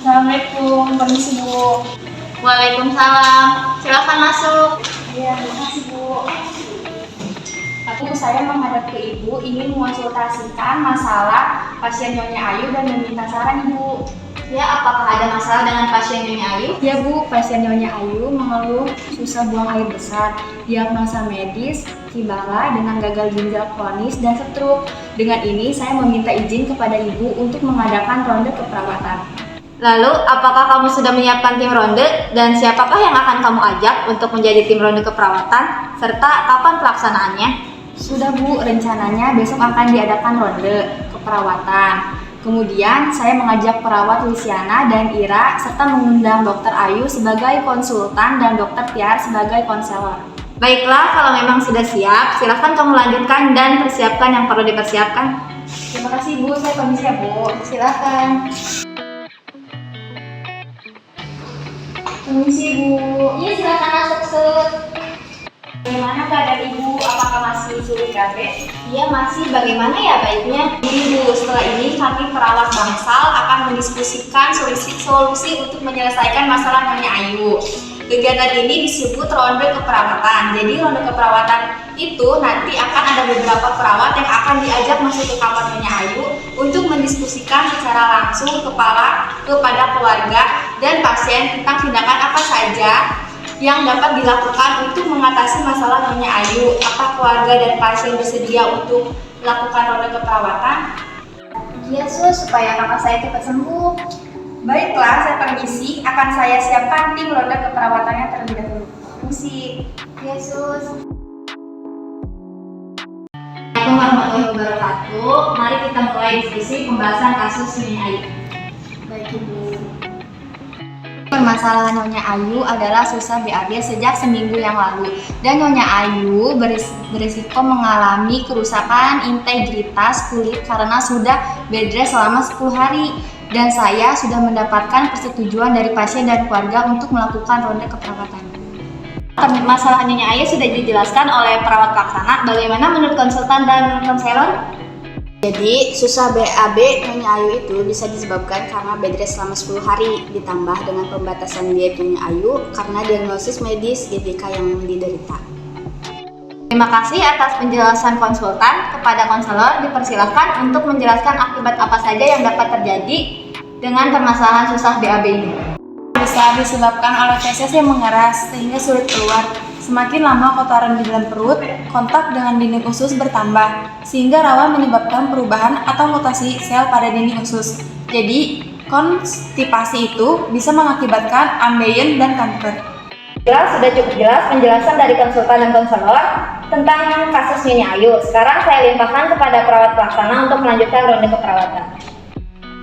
Assalamualaikum, permisi Bu. Waalaikumsalam, silakan masuk. Iya, terima kasih Bu. Saya menghadap ke Ibu ingin mengonsultasikan masalah pasien Nyonya Ayu dan meminta saran Ibu. Ya, apakah ada masalah dengan pasien Nyonya Ayu? Ya Bu, pasien Nyonya Ayu mengeluh susah buang air besar, diagnosa medis, kibala dengan gagal ginjal kronis dan stroke. Dengan ini saya meminta izin kepada Ibu untuk mengadakan ronde keperawatan. Lalu, apakah kamu sudah menyiapkan tim ronde dan siapakah yang akan kamu ajak untuk menjadi tim ronde keperawatan serta kapan pelaksanaannya? Sudah Bu, rencananya besok akan diadakan ronde keperawatan. Kemudian saya mengajak perawat Luciana dan Ira serta mengundang Dokter Ayu sebagai konsultan dan Dokter Tiar sebagai konselor. Baiklah, kalau memang sudah siap, silakan kamu lanjutkan dan persiapkan yang perlu dipersiapkan. Terima kasih Bu, saya permisi ya Bu. Silakan. Permisi Bu. Iya, silakan masuk, Sud. Bagaimana keadaan Ibu? Apakah masih sulit KB? Iya, masih. Bagaimana ya baiknya? Ini Bu, setelah ini kami perawat Bangsal akan mendiskusikan solusi untuk menyelesaikan masalah Nyonya Ayu. Kegiatan ini disebut ronde keperawatan. Jadi ronde keperawatan itu nanti akan ada beberapa perawat yang akan diajak masuk ke kamar Nyonya Ayu untuk mendiskusikan secara langsung kepada keluarga dan pasien tentang tindakan apa saja yang dapat dilakukan untuk mengatasi masalah Nyonya Ayu. Apa keluarga dan pasien bersedia untuk melakukan ronde keperawatan? Iya, Sus, supaya kakak saya cepat sembuh. Baiklah, saya permisi. Akan saya siapkan tim ronde keperawatannya terlebih dahulu. Permisi. Iya, Sus. Assalamualaikum warahmatullahi wabarakatuh. Mari kita mulai diskusi pembahasan kasus Nyonya Ayu. Baik Ibu. Permasalahan Nyonya Ayu adalah susah BAB sejak seminggu yang lalu dan Nyonya Ayu berisiko mengalami kerusakan integritas kulit karena sudah bed rest selama 10 hari dan saya sudah mendapatkan persetujuan dari pasien dan keluarga untuk melakukan ronde keperawatan. Masalah Nyonya Ayu sudah dijelaskan oleh perawat pelaksana. Bagaimana menurut konsultan dan konselor? Jadi, susah BAB Nyonya Ayu itu bisa disebabkan karena bed rest selama 10 hari ditambah dengan pembatasan diet Nyonya Ayu karena diagnosis medis GBK yang diderita. Terima kasih atas penjelasan konsultan. Kepada konselor dipersilakan untuk menjelaskan akibat apa saja yang dapat terjadi dengan permasalahan susah BAB ini. Bisa disebabkan oleh feses yang mengeras sehingga sulit keluar. Semakin lama kotoran di dalam perut, kontak dengan dinding usus bertambah, sehingga rawan menyebabkan perubahan atau mutasi sel pada dinding usus. Jadi, konstipasi itu bisa mengakibatkan ambeien dan kanker. Sudah cukup jelas penjelasan dari konsultan dan konselor tentang kasus Nyonya Ayu. Sekarang saya limpahkan kepada perawat pelaksana untuk melanjutkan ronde keperawatan.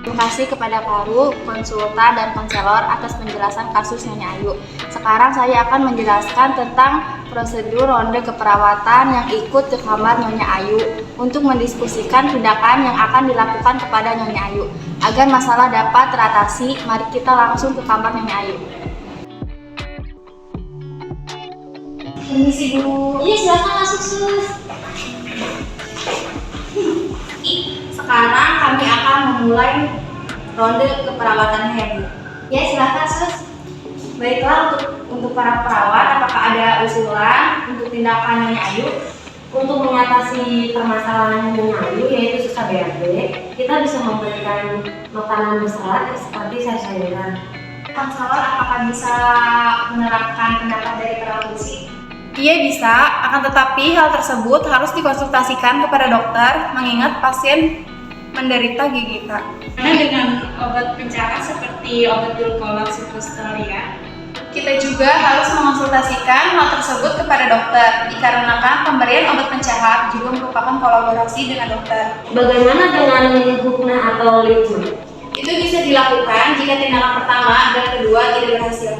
Terima kasih kepada Paru, konsultan, dan konselor atas penjelasan kasus Nyonya Ayu. Sekarang saya akan menjelaskan tentang prosedur ronde keperawatan yang ikut ke kamar Nyonya Ayu untuk mendiskusikan tindakan yang akan dilakukan kepada Nyonya Ayu. Agar masalah dapat teratasi, mari kita langsung ke kamar Nyonya Ayu. Permisi Bu. Iya, silakan masuk, Sus. Sekarang kami akan memulai ronde keperawatannya ya Bu. Ya, silakan, Sus. Baiklah, untuk para perawat, apakah ada usulan untuk tindakan Nyonya Ayu untuk mengatasi permasalahan Nyonya Ayu yaitu susah BAB? Kita bisa memberikan makanan berserat seperti sayur-sayuran. Konselor, apakah bisa menerapkan pendapat dari perawat Lucy? Iya bisa, akan tetapi hal tersebut harus dikonsultasikan kepada dokter mengingat pasien menderita gigitan. Karena dengan obat pencerah seperti obat dulcolax suppositoria, Kita juga harus mengonsultasikan hal tersebut kepada dokter, dikarenakan pemberian obat pencahar juga merupakan kolaborasi dengan dokter. Bagaimana dengan huknah atau lipsma? Itu bisa dilakukan jika tindakan pertama dan kedua tidak berhasil.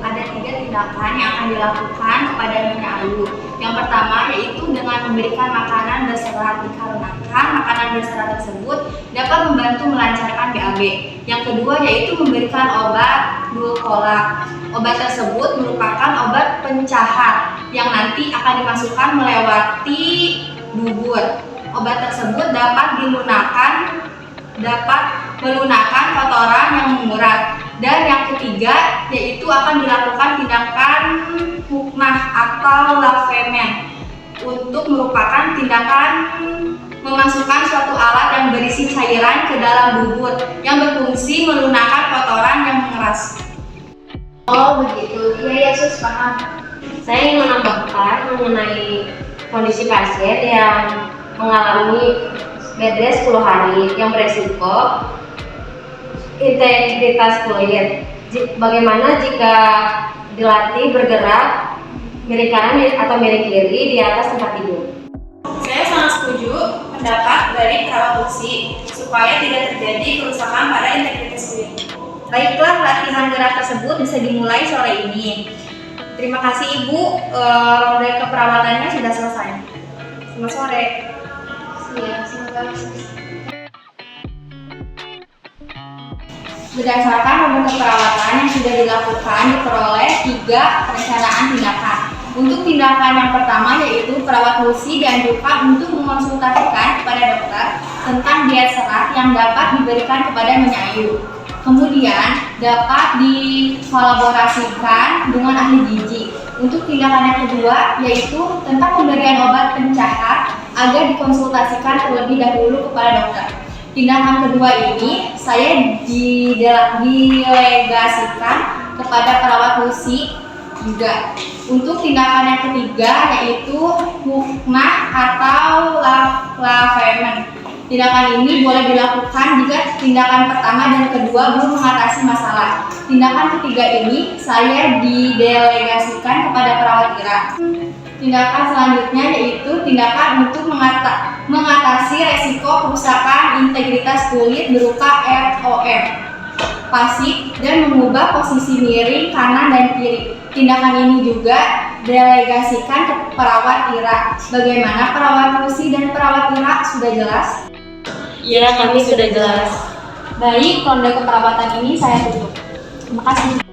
Ada 3 tindakan yang akan dilakukan kepada Nyonya Ayu. Yang pertama yaitu dengan memberikan makanan berserat, dikarenakan makanan berserat tersebut dapat membantu melancarkan BAB. Yang kedua yaitu memberikan obat dulkolak. Obat tersebut merupakan obat pencahar yang nanti akan dimasukkan melewati dubur. Obat tersebut dapat melunakkan kotoran yang mengurat. Dan yang ketiga yaitu akan dilakukan tindakan huknah atau lavement, untuk merupakan tindakan memasukkan suatu alat yang berisi cairan ke dalam dubur yang berfungsi melunakkan kotoran yang mengeras. Oh begitu, iya ya Sus, paham. Saya ingin menambahkan mengenai kondisi pasien yang mengalami bed rest 10 hari yang beresiko integritas kulit. Bagaimana jika dilatih bergerak miring kanan atau miring kiri di atas tempat tidur? Saya sangat setuju pendapat dari perawat kursi supaya tidak terjadi kerusakan pada integritas kulit. Baiklah, latihan gerak tersebut bisa dimulai sore ini. Terima kasih Ibu, ronde keperawatannya sudah selesai. Selamat sore. Berdasarkan ronde keperawatan yang sudah dilakukan, diperoleh 3 perencanaan tindakan. Untuk tindakan yang pertama yaitu perawat kursi dianjurkan untuk mengonsultasikan kepada dokter tentang diet serat yang dapat diberikan kepada Nyonya Ayu. Kemudian dapat dikolaborasikan dengan ahli gizi. Untuk tindakan yang kedua yaitu tentang pemberian obat pencahar agar dikonsultasikan terlebih dahulu kepada dokter. Tindakan kedua ini saya didelegasikan kepada perawat kursi juga. Untuk tindakan yang ketiga yaitu huknah atau lavement. Tindakan ini boleh dilakukan jika tindakan pertama dan kedua belum mengatasi masalah. Tindakan ketiga ini saya didelegasikan kepada perawat gerak. Tindakan selanjutnya yaitu tindakan untuk mengatasi resiko kerusakan integritas kulit berupa ROM pasif dan mengubah posisi miring kanan dan kiri. Tindakan ini juga delegasikan ke perawat IRA. Bagaimana perawat kursi dan perawat IRA, sudah jelas? Ya, kami sudah jelas. Baik, ronde keperawatan ini saya tutup. Terima kasih.